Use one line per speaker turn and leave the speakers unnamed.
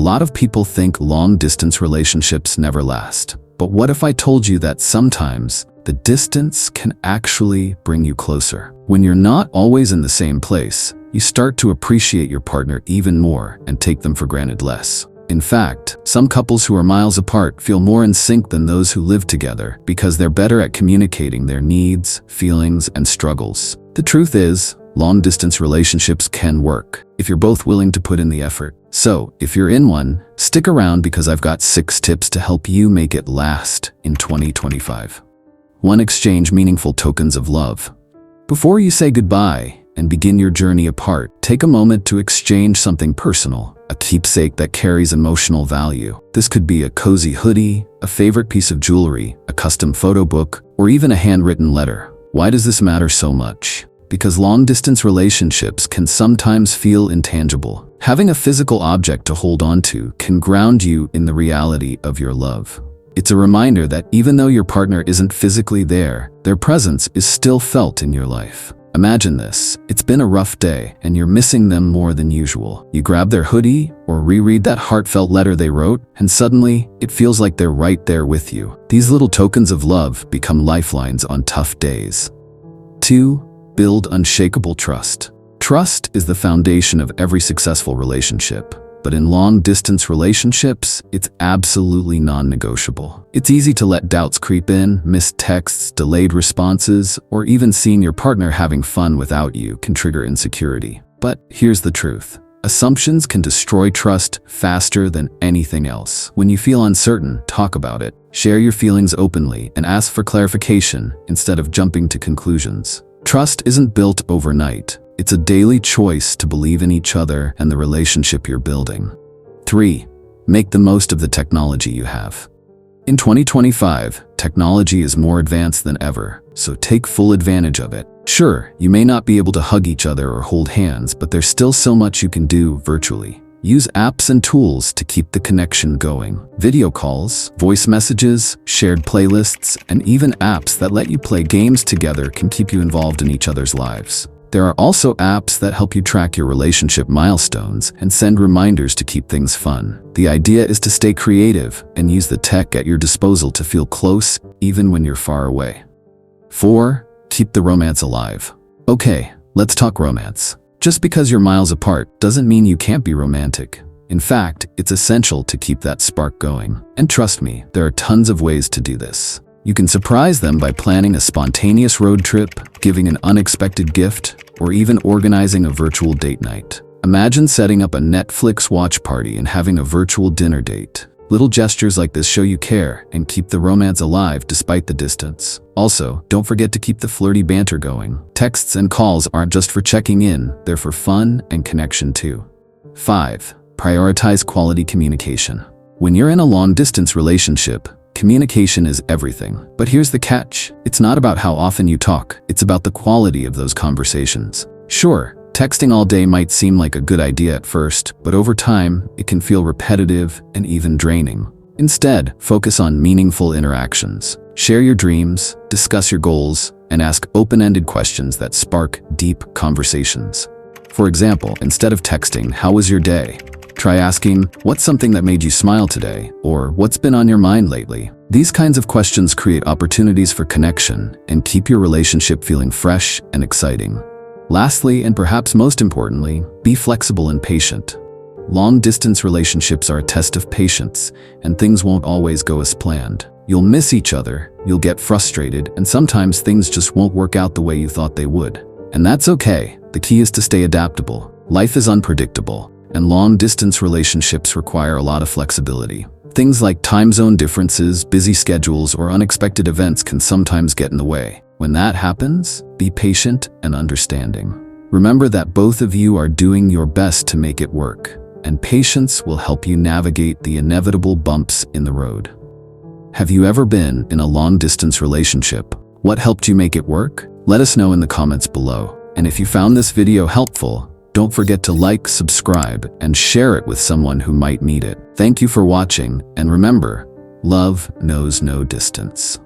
lot of people think long-distance relationships never last. But what if I told you that sometimes the distance can actually bring you closer? When you're not always in the same place, you start to appreciate your partner even more and take them for granted less. In fact, some couples who are miles apart feel more in sync than those who live together because they're better at communicating their needs, feelings, and struggles. The truth is, long-distance relationships can work if you're both willing to put in the effort. So, if you're in one, stick around because I've got 6 tips to help you make it last in 2025. 1. Exchange meaningful tokens of love. Before you say goodbye and begin your journey apart, take a moment to exchange something personal, a keepsake that carries emotional value. This could be a cozy hoodie, a favorite piece of jewelry, a custom photo book, or even a handwritten letter. Why does this matter so much? Because long-distance relationships can sometimes feel intangible. Having a physical object to hold on to can ground you in the reality of your love. It's a reminder that even though your partner isn't physically there, their presence is still felt in your life. Imagine this. It's been a rough day and you're missing them more than usual. You grab their hoodie or reread that heartfelt letter they wrote, and suddenly it feels like they're right there with you. These little tokens of love become lifelines on tough days. 2. Build unshakable trust. Trust is the foundation of every successful relationship. But in long-distance relationships, it's absolutely non-negotiable. It's easy to let doubts creep in, missed texts, delayed responses, or even seeing your partner having fun without you can trigger insecurity. But here's the truth. Assumptions can destroy trust faster than anything else. When you feel uncertain, talk about it. Share your feelings openly and ask for clarification instead of jumping to conclusions. Trust isn't built overnight. It's a daily choice to believe in each other and the relationship you're building. 3. Make the most of the technology you have. In 2025, technology is more advanced than ever, so take full advantage of it. Sure, you may not be able to hug each other or hold hands, but there's still so much you can do virtually. Use apps and tools to keep the connection going. Video calls, voice messages, shared playlists, and even apps that let you play games together can keep you involved in each other's lives. There are also apps that help you track your relationship milestones and send reminders to keep things fun. The idea is to stay creative and use the tech at your disposal to feel close even when you're far away. 4. Keep the romance alive. Okay, let's talk romance. Just because you're miles apart doesn't mean you can't be romantic. In fact, it's essential to keep that spark going. And trust me, there are tons of ways to do this. You can surprise them by planning a spontaneous road trip, giving an unexpected gift, or even organizing a virtual date night. Imagine setting up a Netflix watch party and having a virtual dinner date. Little gestures like this show you care and keep the romance alive despite the distance. Also, don't forget to keep the flirty banter going. Texts and calls aren't just for checking in, they're for fun and connection too. 5. Prioritize quality communication. When you're in a long-distance relationship, communication is everything. But here's the catch. It's not about how often you talk. It's about the quality of those conversations. Sure, texting all day might seem like a good idea at first, but over time, it can feel repetitive and even draining. Instead, focus on meaningful interactions. Share your dreams, discuss your goals, and ask open-ended questions that spark deep conversations. For example, instead of texting, "How was your day?" try asking, "What's something that made you smile today?" or "What's been on your mind lately?" These kinds of questions create opportunities for connection and keep your relationship feeling fresh and exciting. Lastly, and perhaps most importantly, be flexible and patient. Long-distance relationships are a test of patience, and things won't always go as planned. You'll miss each other, you'll get frustrated, and sometimes things just won't work out the way you thought they would. And that's okay. The key is to stay adaptable. Life is unpredictable, and long-distance relationships require a lot of flexibility. Things like time zone differences, busy schedules, or unexpected events can sometimes get in the way. When that happens, be patient and understanding. Remember that both of you are doing your best to make it work, and patience will help you navigate the inevitable bumps in the road. Have you ever been in a long-distance relationship? What helped you make it work? Let us know in the comments below. And if you found this video helpful, don't forget to like, subscribe, and share it with someone who might need it. Thank you for watching, and remember, love knows no distance.